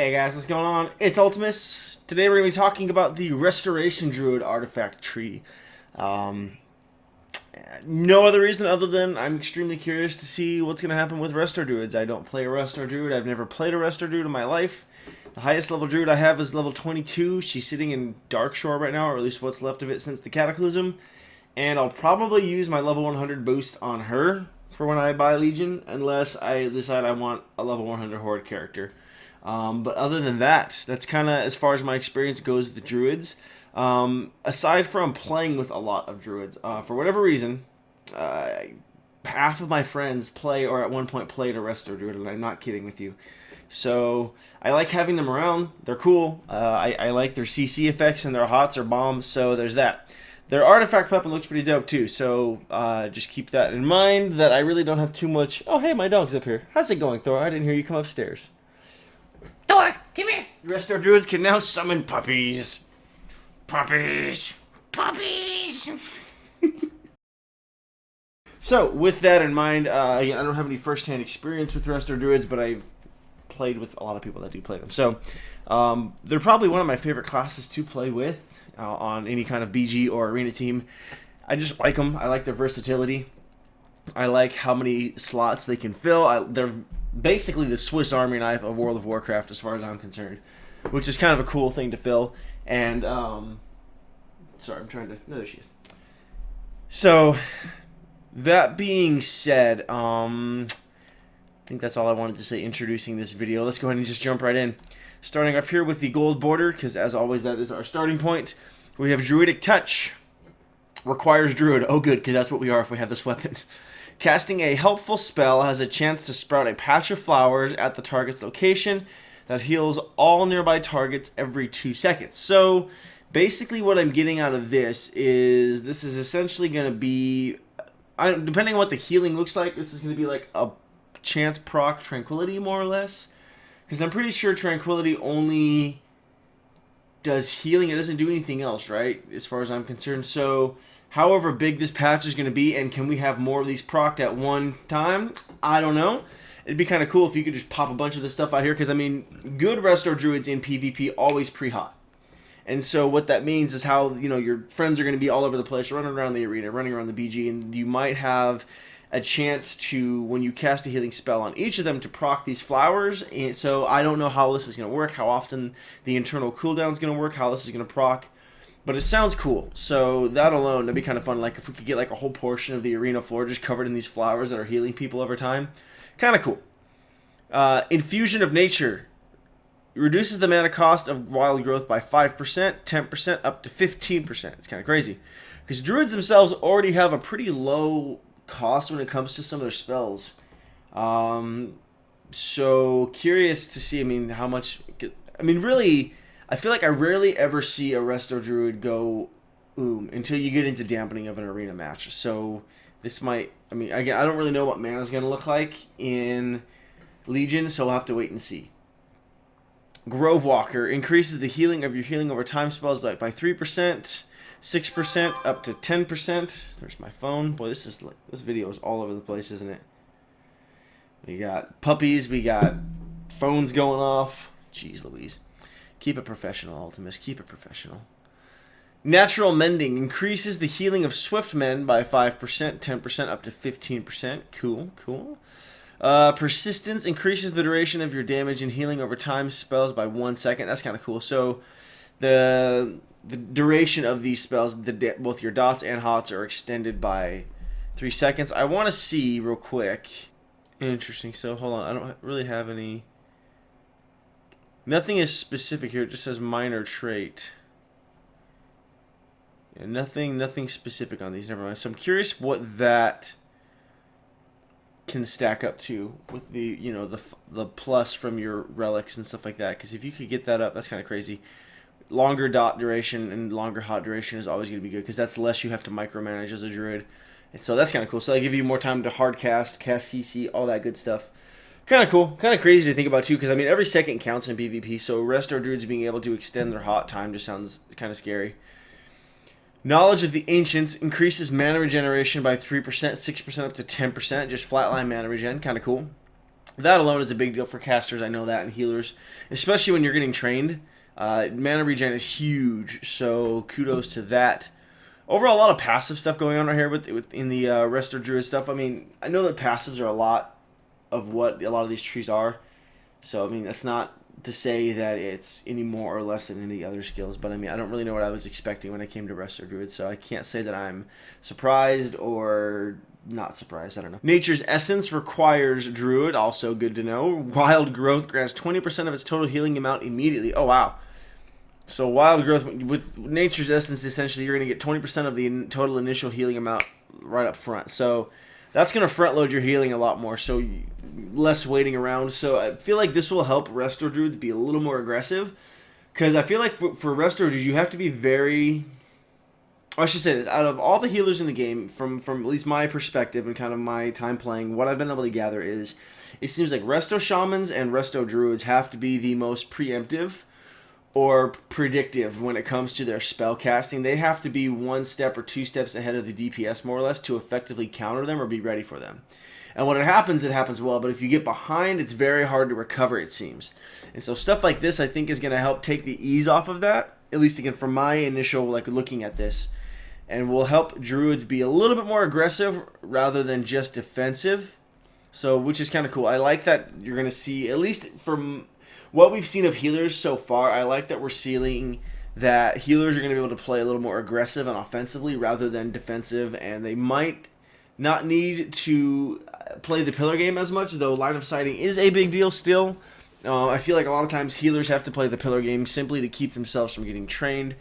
Hey guys, what's going on? It's Ultimus. Today we're going to be talking about the Restoration Druid Artifact Tree. Um, no other reason other than I'm extremely curious to see what's going to happen with Restore Druids. I don't play a Restore Druid. I've never played a Restore Druid in my life. The highest level Druid I have is level 22. She's sitting in Darkshore right now, or at least what's left of it since the Cataclysm. And I'll probably use my level 100 boost on her for when I buy Legion, unless I decide I want a level 100 Horde character. But other than that, that's kind of as far as my experience goes with the Druids. Aside from playing with a lot of Druids, for whatever reason, half of my friends play or at one point played a Restore Druid, and I'm not kidding with you. So I like having them around. They're cool. I like their CC effects, and their hots are bombs, so there's that. Their artifact weapon looks pretty dope too, so just keep that in mind, that I really don't have too much... Oh, hey, my dog's up here. How's it going, Thor? I didn't hear you come upstairs. Thor, come here. Restore Druids can now summon puppies. Puppies. Puppies. So, with that in mind, again, I don't have any first-hand experience with Restore Druids, but I've played with a lot of people that do play them. So, they're probably one of my favorite classes to play with on any kind of BG or arena team. I just like them. I like their versatility. I like how many slots they can fill. They're basically the Swiss Army knife of World of Warcraft as far as I'm concerned, which is kind of a cool thing to fill. And sorry, I'm trying to... No, there she is. So that being said, I think that's all I wanted to say introducing this video. Let's go ahead and just jump right in, starting up here with the gold border, because as always that is our starting point. We have Druidic Touch. Requires Druid. Oh good, because that's what we are if we have this weapon. Casting a helpful spell has a chance to sprout a patch of flowers at the target's location that heals all nearby targets every 2 seconds. So basically what I'm getting out of this is essentially going to be, depending on what the healing looks like, this is going to be like a chance proc Tranquility more or less. Because I'm pretty sure Tranquility only does healing. It doesn't do anything else, right? As far as I'm concerned. So however big this patch is going to be, and can we have more of these procced at one time? I don't know. It'd be kind of cool if you could just pop a bunch of this stuff out here, because, I mean, good Restore Druids in PvP always pre-hot. And so what that means is how, you know, your friends are going to be all over the place, running around the arena, running around the BG, and you might have a chance to, when you cast a healing spell on each of them, to proc these flowers. And so I don't know how this is going to work, how often the internal cooldown is going to work, how this is going to proc. But it sounds cool, so that alone, that'd be kind of fun. Like if we could get like a whole portion of the arena floor just covered in these flowers that are healing people over time. Kind of cool. Infusion of Nature. Reduces the mana cost of wild growth by 5%, 10%, up to 15%. It's kind of crazy. Because druids themselves already have a pretty low cost when it comes to some of their spells. So curious to see, I mean, how much... I mean, really... I feel like I rarely ever see a Restore Druid go until you get into dampening of an arena match. So this might, I mean, again, I don't really know what mana is going to look like in Legion, so we'll have to wait and see. Grove Walker increases the healing of your healing over time spells like by 3%, 6%, up to 10%. There's my phone. Boy, this video is all over the place, isn't it? We got puppies, we got phones going off. Jeez Louise. Keep it professional, Ultimus. Keep it professional. Natural Mending increases the healing of swift men by 5%, 10%, up to 15%. Cool, cool. Persistence increases the duration of your damage and healing over time spells by 1 second. That's kind of cool. So the duration of these spells, both your dots and hots, are extended by 3 seconds. I want to see real quick. Interesting. So hold on. I don't really have any... Nothing is specific here. It just says minor trait. Yeah, nothing specific on these. Never mind. So I'm curious what that can stack up to with the, you know, the plus from your relics and stuff like that. Because if you could get that up, that's kind of crazy. Longer dot duration and longer hot duration is always going to be good, because that's less you have to micromanage as a druid. And so that's kind of cool. So they give you more time to hard cast CC, all that good stuff. Kind of cool. Kind of crazy to think about, too, because, I mean, every second counts in PvP, so Restore Druids being able to extend their hot time just sounds kind of scary. Knowledge of the Ancients increases mana regeneration by 3%, 6%, up to 10%. Just flatline mana regen. Kind of cool. That alone is a big deal for casters, I know that, and healers, especially when you're getting trained. Mana regen is huge, so kudos to that. Overall, a lot of passive stuff going on right here in the Resto Druid stuff. I mean, I know that passives are a lot of what a lot of these trees are. So, I mean, that's not to say that it's any more or less than any other skills. But, I mean, I don't really know what I was expecting when I came to Resto Druid. So, I can't say that I'm surprised or not surprised. I don't know. Nature's Essence requires Druid. Also good to know. Wild Growth grants 20% of its total healing amount immediately. Oh, wow. So Wild Growth, with Nature's Essence, essentially you're going to get 20% of the total initial healing amount right up front. So that's going to front load your healing a lot more, so less waiting around. So I feel like this will help Resto Druids be a little more aggressive, because I feel like for Resto Druids you have to be very... I should say this, out of all the healers in the game, from at least my perspective and kind of my time playing, what I've been able to gather is it seems like Resto Shamans and Resto Druids have to be the most preemptive or predictive when it comes to their spell casting. They have to be 1 step or 2 steps ahead of the DPS more or less to effectively counter them or be ready for them. And when it happens well, but if you get behind, it's very hard to recover, it seems. And so stuff like this I think is going to help take the ease off of that, at least again from my initial looking at this, and will help Druids be a little bit more aggressive rather than just defensive. So, which is kind of cool. I like that you're going to see, at least from what we've seen of healers so far, I like that we're seeing that healers are going to be able to play a little more aggressive and offensively rather than defensive, and they might not need to play the pillar game as much, though line of sighting is a big deal still. I feel like a lot of times healers have to play the pillar game simply to keep themselves from getting trained,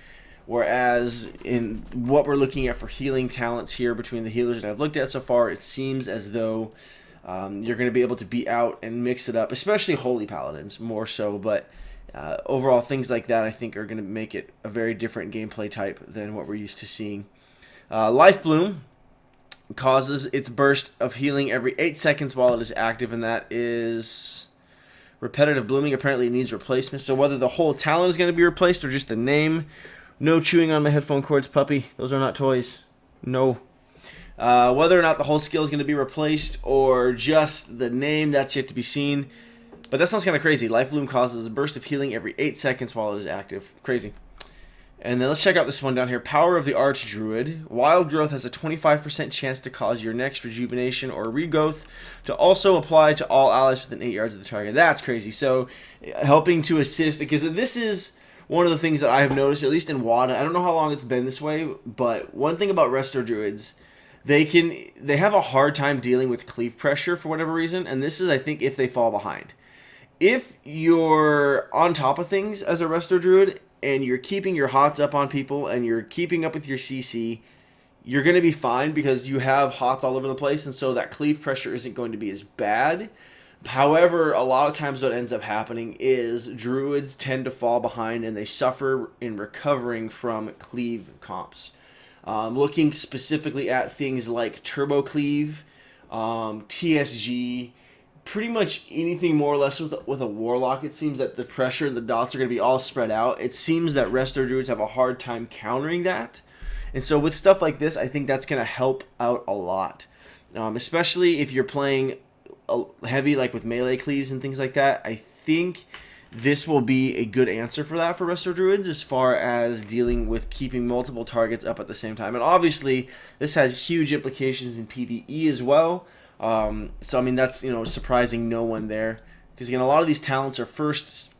whereas in what we're looking at for healing talents here between the healers that I've looked at so far, it seems as though you're going to be able to be out and mix it up, especially Holy Paladins more so, but overall things like that I think are going to make it a very different gameplay type than what we're used to seeing. Life Bloom causes its burst of healing every 8 seconds while it is active, and that is repetitive blooming. Apparently it needs replacement, so whether the whole talent is going to be replaced or just the name. No chewing on my headphone cords, puppy. Those are not toys. No. Whether or not the whole skill is going to be replaced or just the name, that's yet to be seen. But that sounds kind of crazy. Life Bloom causes a burst of healing every 8 seconds while it is active. Crazy. And then let's check out this one down here. Power of the Archdruid. Wild Growth has a 25% chance to cause your next rejuvenation or regrowth to also apply to all allies within 8 yards of the target. That's crazy. So helping to assist, because this is one of the things that I have noticed, at least in WADA. I don't know how long it's been this way, but one thing about Resto Druids, they have a hard time dealing with cleave pressure for whatever reason, and this is, I think, if they fall behind. If you're on top of things as a Resto Druid, and you're keeping your hots up on people, and you're keeping up with your CC, you're going to be fine because you have hots all over the place, and so that cleave pressure isn't going to be as bad. However, a lot of times what ends up happening is Druids tend to fall behind, and they suffer in recovering from cleave comps. Looking specifically at things like Turbo Cleave, TSG, pretty much anything more or less with a Warlock, it seems that the pressure and the dots are going to be all spread out. It seems that Resto Druids have a hard time countering that. And so with stuff like this, I think that's going to help out a lot. Especially if you're playing heavy, like with melee cleaves and things like that. I think this will be a good answer for that for Resto Druids as far as dealing with keeping multiple targets up at the same time. And obviously, this has huge implications in PvE as well. So, I mean, that's, surprising no one there. Because, again, a lot of these talents are first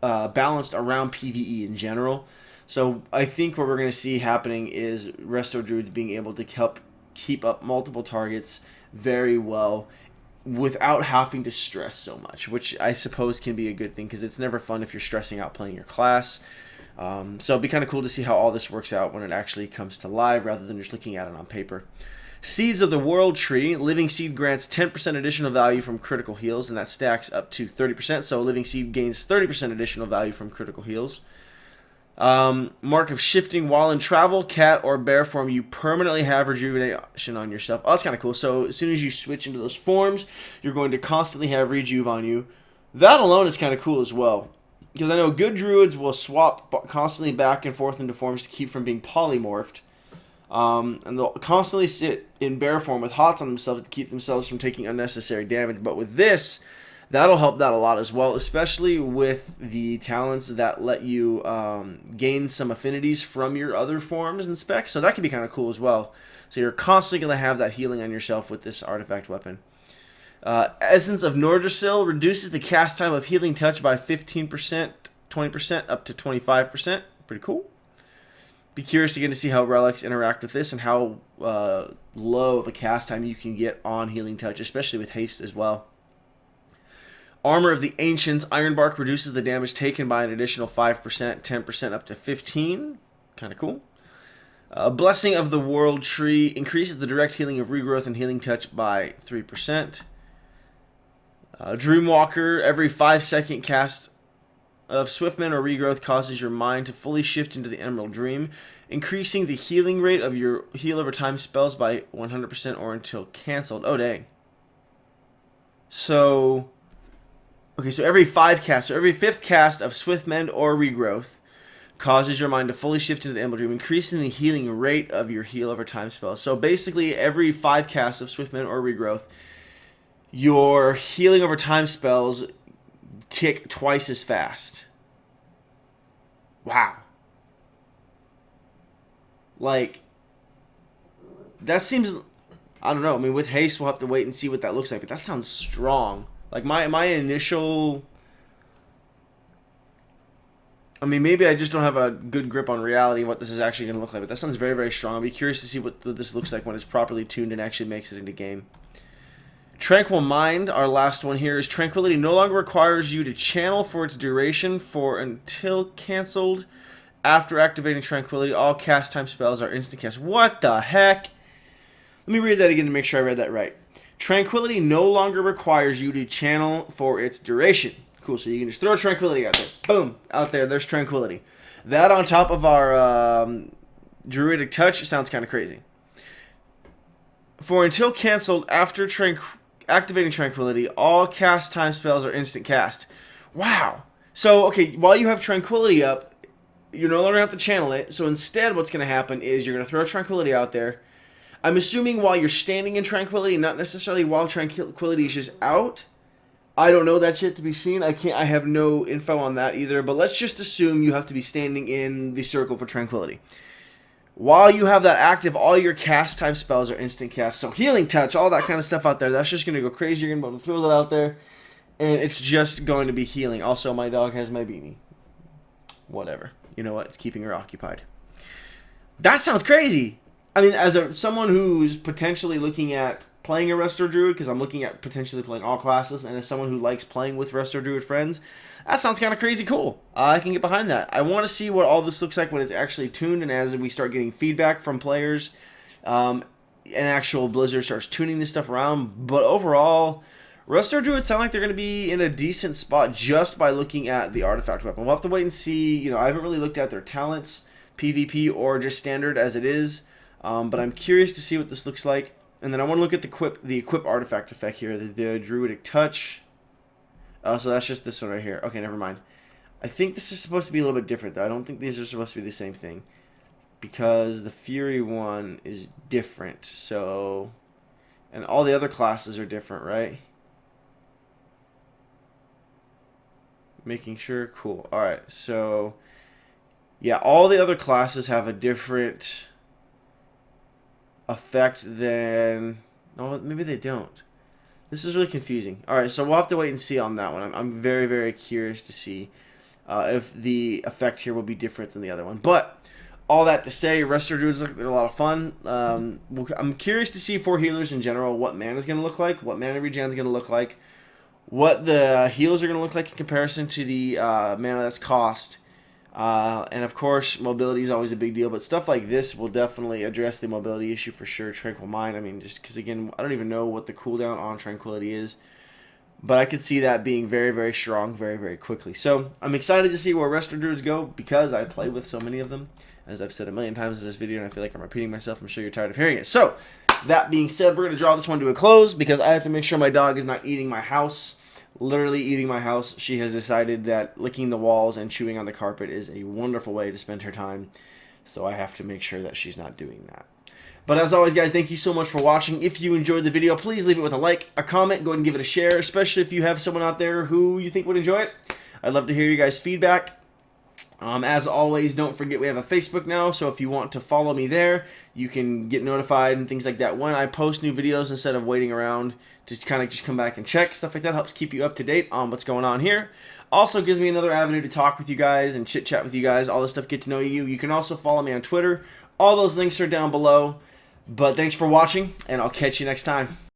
balanced around PvE in general. So, I think what we're going to see happening is Resto Druids being able to help keep up multiple targets very well without having to stress so much, which I suppose can be a good thing because it's never fun if you're stressing out playing your class. So it'd be kind of cool to see how all this works out when it actually comes to live rather than just looking at it on paper. Seeds of the World Tree. Living Seed grants 10% additional value from critical heals, and that stacks up to 30%. So Living Seed gains 30% additional value from critical heals. Mark of Shifting. While in travel, cat, or bear form, you permanently have rejuvenation on yourself. Oh, that's kind of cool. So as soon as you switch into those forms, you're going to constantly have rejuve on you. That alone is kind of cool as well. Because I know good druids will swap constantly back and forth into forms to keep from being polymorphed. And they'll constantly sit in bear form with hots on themselves to keep themselves from taking unnecessary damage. But with this, That'll help that a lot as well, especially with the talents that let you gain some affinities from your other forms and specs. So that can be kind of cool as well. So you're constantly going to have that healing on yourself with this artifact weapon. Essence of Nordrasil reduces the cast time of Healing Touch by 15%, 20%, up to 25%. Pretty cool. Be curious again to see how relics interact with this and how low of a cast time you can get on Healing Touch, especially with haste as well. Armor of the Ancients, Ironbark reduces the damage taken by an additional 5%, 10%, up to 15%. Kind of cool. Blessing of the World Tree increases the direct healing of Regrowth and Healing Touch by 3%. Dreamwalker, every 5-second cast of Swiftman or Regrowth causes your mind to fully shift into the Emerald Dream, increasing the healing rate of your heal over time spells by 100% or until cancelled. Oh, dang. So... okay, so every 5 casts, so every 5th cast of Swiftmend or Regrowth causes your mind to fully shift into the Emerald Dream, increasing the healing rate of your heal over time spells. So basically, every 5 casts of Swiftmend or Regrowth, your healing over time spells tick twice as fast. Wow. Like, that seems, I don't know. I mean, with haste, we'll have to wait and see what that looks like, but that sounds strong. Like, my initial... I mean, maybe I just don't have a good grip on reality and what this is actually going to look like, but that sounds very, very strong. I'll be curious to see what this looks like when it's properly tuned and actually makes it into game. Tranquil Mind, our last one here, is Tranquility no longer requires you to channel for its duration for until cancelled. After activating Tranquility, all cast time spells are instant cast. What the heck? Let me read that again to make sure I read that right. Tranquility no longer requires you to channel for its duration. Cool, so you can just throw Tranquility out there. Boom, out there, there's Tranquility. That on top of our Druidic Touch sounds kind of crazy. For until cancelled, after activating Tranquility, all cast time spells are instant cast. Wow. So, okay, while you have Tranquility up, you're no longer going to have to channel it. So instead, what's going to happen is you're going to throw Tranquility out there. I'm assuming while you're standing in Tranquility, not necessarily while Tranquility is just out. I don't know. That's yet to be seen. I have no info on that either. But let's just assume you have to be standing in the circle for Tranquility. While you have that active, all your cast time spells are instant cast. So Healing Touch, all that kind of stuff out there, that's just going to go crazy. You're going to be able to throw that out there. And it's just going to be healing. Also, my dog has my beanie. Whatever. You know what? It's keeping her occupied. That sounds crazy. I mean, as someone who's potentially looking at playing a Resto Druid, because I'm looking at potentially playing all classes, and as someone who likes playing with Resto Druid friends, that sounds kind of crazy cool. I can get behind that. I want to see what all this looks like when it's actually tuned, and as we start getting feedback from players, and actual Blizzard starts tuning this stuff around. But overall, Resto Druids sound like they're going to be in a decent spot just by looking at the artifact weapon. We'll have to wait and see. You know, I haven't really looked at their talents, PvP, or just standard as it is. But I'm curious to see what this looks like. And then I want to look at the equip artifact effect here, the Druidic Touch. Oh, so that's just this one right here. Okay, never mind. I think this is supposed to be a little bit different, though. I don't think these are supposed to be the same thing. Because the Fury one is different, so... and all the other classes are different, right? Making sure. Cool. Alright, so... yeah, all the other classes have a different... effect than... no, maybe they don't. This is really confusing. Alright, so we'll have to wait and see on that one. I'm very, very curious to see if the effect here will be different than the other one. But, all that to say, Resto Druids look like they're a lot of fun. I'm curious to see for healers in general what mana is going to look like, what mana regen is going to look like, what the heals are going to look like in comparison to the mana that's cost. And of course, mobility is always a big deal, but stuff like this will definitely address the mobility issue for sure. Tranquil Mind, I mean, just because again, I don't even know what the cooldown on Tranquility is, but I could see that being very, very strong very, very quickly. So I'm excited to see where Resto Druids go because I play with so many of them, as I've said a million times in this video, and I feel like I'm repeating myself. I'm sure you're tired of hearing it. So that being said, we're going to draw this one to a close because I have to make sure my dog is not eating my house. Literally eating my house. She has decided that licking the walls and chewing on the carpet is a wonderful way to spend her time. So I have to make sure that she's not doing that. But as always, guys, thank you so much for watching. If you enjoyed the video, please leave it with a like, a comment, go ahead and give it a share, especially if you have someone out there who you think would enjoy it. I'd love to hear you guys' feedback. As always, don't forget we have a Facebook now, so if you want to follow me there, you can get notified and things like that when I post new videos instead of waiting around to kind of just come back and check. Stuff like that helps keep you up to date on what's going on here. Also gives me another avenue to talk with you guys and chit-chat with you guys, all this stuff, get to know you. You can also follow me on Twitter. All those links are down below. But thanks for watching, and I'll catch you next time.